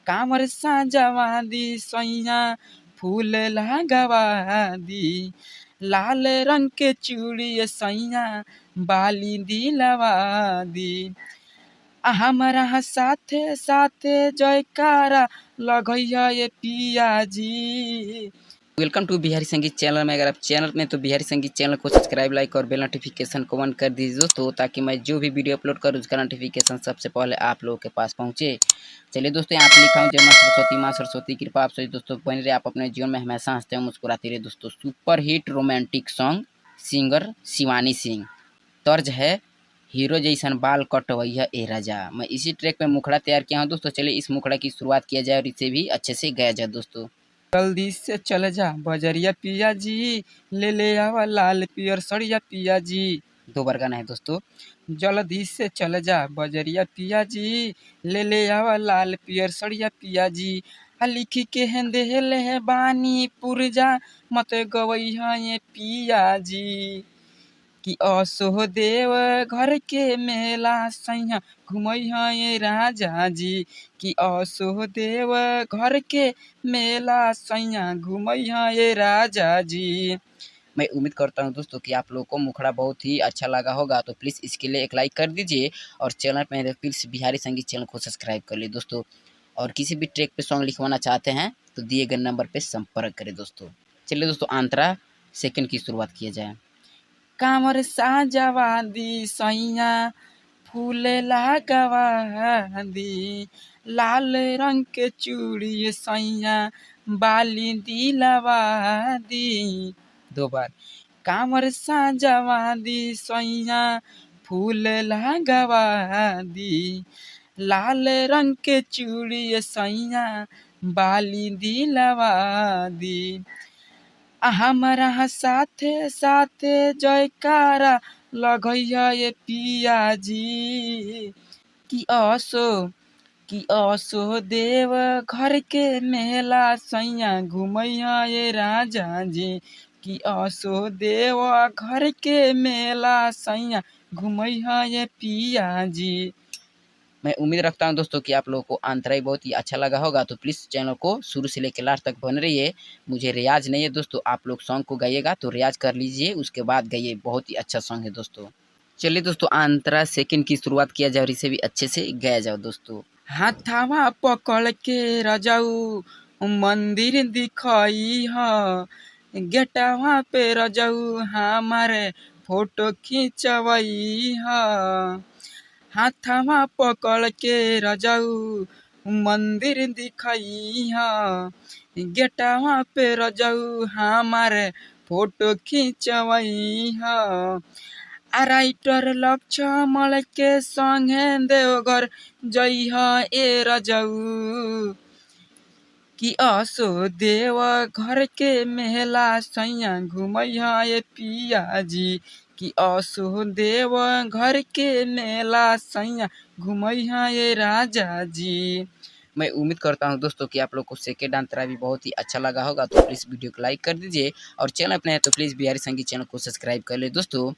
कांवर साजवा दी सैया फूल लगवा दी, लाल रंग के चूड़ी सैया बाली दिलवा दी। हमारा साथे साथे जयकारा लगैया ये पिया जी। वेलकम टू बिहारी संगीत चैनल में। अगर आप चैनल में तो बिहारी संगीत चैनल को सब्सक्राइब, लाइक और बेल नोटिफिकेशन को ऑन कर दीजिए दोस्तों, ताकि मैं जो भी वीडियो अपलोड करूँ उसका नोटिफिकेशन सबसे पहले आप लोगों के पास पहुँचे। चलिए दोस्तों, यहाँ पे लिखा हूँ जय माँ सरस्वती, माँ सरस्वती कृपा आप सभी दोस्तों बने रहे, आप अपने जीवन में हमेशा हंसते हैं मुस्कुराते रहे दोस्तों। Super hit romantic song, singer Shivani Singh, तर्ज है हीरो जैसन बाल कटवैया ए राजा। मैं इसी ट्रैक पे मुखड़ा तैयार किया हूँ दोस्तों। चलिए इस मुखड़ा की शुरुआत किया जाए और इसे भी अच्छे से गाया जाए दोस्तों। जल्दी से चल जा बजरिया पिया जी, ले आवा लाल पियर सड़िया पिया जी। दो बार गाना है दोस्तों। जल्दी से चल जा बजरिया पिया जी, ले आवा लाल पियर सड़िया पिया जी। लिखी के हेंदे ले बानी पुरजा मत गवैया ये पिया जी। कि असो देव घर के मेला सैया घुमैया ये राजा जी। कि असो देव घर के मेला सैया घुमैया ये राजा जी। मैं उम्मीद करता हूं दोस्तों कि आप लोगों को मुखड़ा बहुत ही अच्छा लगा होगा, तो प्लीज़ इसके लिए एक लाइक कर दीजिए और चैनल पे प्लीज़ बिहारी संगीत चैनल को सब्सक्राइब कर लीजिए दोस्तों। और किसी भी ट्रैक पे सॉन्ग लिखवाना चाहते हैं तो दिए गए नंबर पे संपर्क करें दोस्तों। चलिए दोस्तों, अंतरा सेकंड की शुरुआत किया जाए। कांवर साजवा दी सैया फूल लगवा दी, लाल रंग के चूड़ी सैया बाली दिलवा दी। दो बार। कांवर साजवा दी सैया फूल लगवा दी, लाल रंग के चूड़ी सैया बाली दिलवा दी। हमारा साथे साथे जयकारा लगैया ये पिया जी। कि असो देव घर के मेला सैया घुमैया ये राजा जी। कि असो देव घर के मेला सैया घुमैया ये पिया जी। मैं उम्मीद रखता हूं दोस्तों कि आप लोगों को अंतराई बहुत ही अच्छा लगा होगा, तो प्लीज़ चैनल को शुरू से लेकर लास्ट तक बन रहिए। मुझे रियाज नहीं है दोस्तों, आप लोग सॉन्ग को गाइएगा तो रियाज कर लीजिए, उसके बाद गाइए। बहुत ही अच्छा सॉन्ग है दोस्तों। चलिए दोस्तों, अंतरा सेकंड की शुरुआत किया जाए और इसे भी अच्छे से गाया जाओ दोस्तों। हाथावा पकड़ के रजाऊ मंदिर दिखाई ह, गेटवा पे रजाऊ हमारे फोटो खींचवई ह। हाथवा पकड़ के रजाऊ मंदिर दिखाई ह, गेटवा पे रजाऊ हमारे फोटो खींचवई ह। राइटर लक्ष्मण के संगे देवघर जइहा ए रजाऊ। कि असो देव घर के मेला सैया घुमैया ये पिया जी। कि असो देव घर के मेला सैया घुमैया ये राजा जी। मैं उम्मीद करता हूं दोस्तों कि आप लोग को सेकेंड अंतरा भी बहुत ही अच्छा लगा होगा, तो प्लीज़ वीडियो को लाइक कर दीजिए और चैनल अपने है तो प्लीज़ बिहारी संगीत चैनल को सब्सक्राइब कर ले दोस्तों।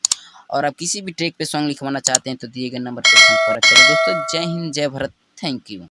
और आप किसी भी ट्रैक पे सॉन्ग लिखवाना चाहते हैं तो दिए गए नंबर पर संपर्क करें दोस्तों। जय हिंद, जय भारत, थैंक यू।